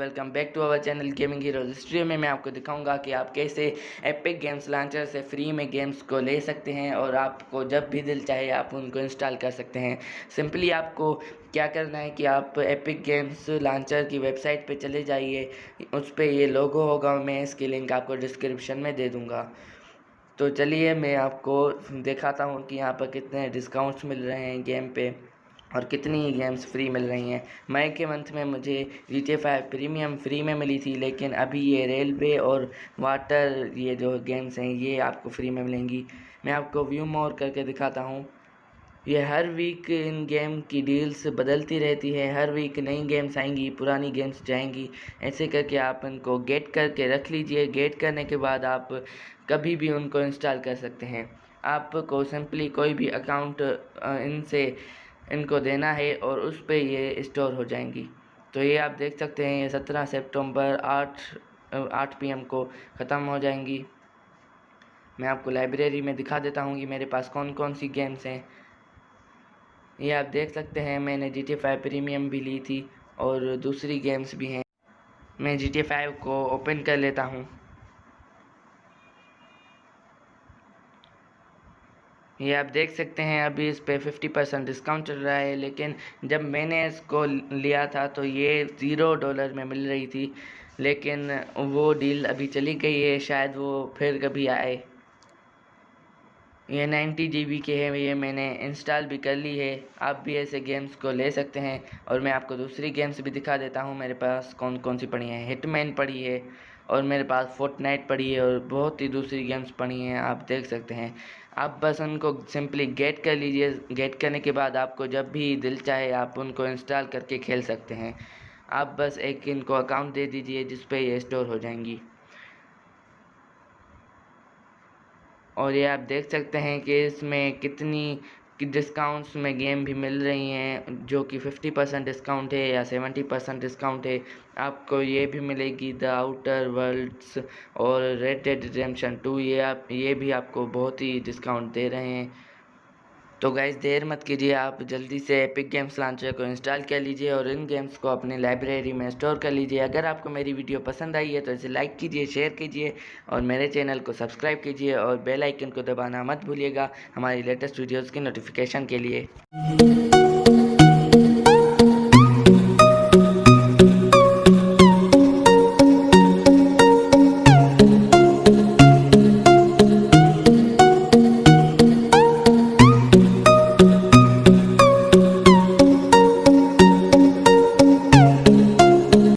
Welcome back to our channel gaming heroes. इस वीडियो में मैं आपको दिखाऊंगा कि आप कैसे एपिक गेम्स लॉन्चर से फ्री में गेम्स को ले सकते हैं और आपको जब भी दिल चाहे आप उनको इंस्टॉल कर सकते हैं। सिंपली आपको क्या करना है कि आप एपिक गेम्स लॉन्चर की वेबसाइट पे चले जाइए, उस पर ये लोगो होगा, मैं इसकी लिंक आपको डिस्क्रिप्शन में दे दूँगा। तो चलिए मैं आपको दिखाता हूँ कि यहाँ पर कितने डिस्काउंट्स मिल रहे हैं गेम पे और कितनी गेम्स फ्री मिल रही हैं। मई के मंथ में मुझे GTA 5 प्रीमियम फ्री में मिली थी, लेकिन अभी ये रेलवे और वाटर ये जो गेम्स हैं ये आपको फ्री में मिलेंगी। मैं आपको व्यू मोर करके दिखाता हूँ। ये हर वीक इन गेम की डील्स बदलती रहती है, हर वीक नई गेम्स आएंगी, पुरानी गेम्स जाएंगी। ऐसे करके आप इनको गेट करके रख लीजिए। गेट करने के बाद आप कभी भी उनको इंस्टॉल कर सकते हैं। आपको सिंपली कोई भी अकाउंट इनको देना है और उस पर ये स्टोर हो जाएंगी। तो ये आप देख सकते हैं, ये 17 सितंबर 8 PM को ख़त्म हो जाएंगी। मैं आपको लाइब्रेरी में दिखा देता हूँ कि मेरे पास कौन कौन सी गेम्स हैं। ये आप देख सकते हैं, मैंने GTA 5 प्रीमियम भी ली थी और दूसरी गेम्स भी हैं। मैं GTA 5 को ओपन कर लेता हूँ। ये आप देख सकते हैं, अभी इस पे 50% डिस्काउंट चल रहा है, लेकिन जब मैंने इसको लिया था तो ये $0 में मिल रही थी, लेकिन वो डील अभी चली गई है, शायद वो फिर कभी आए। ये 90 GB के है, ये मैंने इंस्टॉल भी कर ली है। आप भी ऐसे गेम्स को ले सकते हैं। और मैं आपको दूसरी गेम्स भी दिखा देता हूँ मेरे पास कौन कौन सी पड़ी हैं। हिटमैन पड़ी है और मेरे पास फोर्टनाइट पड़ी है और बहुत ही दूसरी गेम्स पड़ी हैं, आप देख सकते हैं। आप बस उनको सिंपली गेट कर लीजिए। गेट करने के बाद आपको जब भी दिल चाहे आप उनको इंस्टॉल करके खेल सकते हैं। आप बस एक इनको अकाउंट दे दीजिए जिस पे ये स्टोर हो जाएंगी। और ये आप देख सकते हैं कि इसमें कितनी डिस्काउंट्स में गेम भी मिल रही हैं, जो कि 50% डिस्काउंट है या 70% डिस्काउंट है। आपको ये भी मिलेगी द आउटर वर्ल्ड्स और रेड डेड रिडेम्पशन 2, ये भी आपको बहुत ही डिस्काउंट दे रहे हैं। तो गाइस देर मत कीजिए, आप जल्दी से एपिक गेम्स लॉन्चर को इंस्टॉल कर लीजिए और इन गेम्स को अपनी लाइब्रेरी में स्टोर कर लीजिए। अगर आपको मेरी वीडियो पसंद आई है तो इसे लाइक कीजिए, शेयर कीजिए और मेरे चैनल को सब्सक्राइब कीजिए और बेल आइकन को दबाना मत भूलिएगा हमारी लेटेस्ट वीडियोज़ की नोटिफिकेशन के लिए।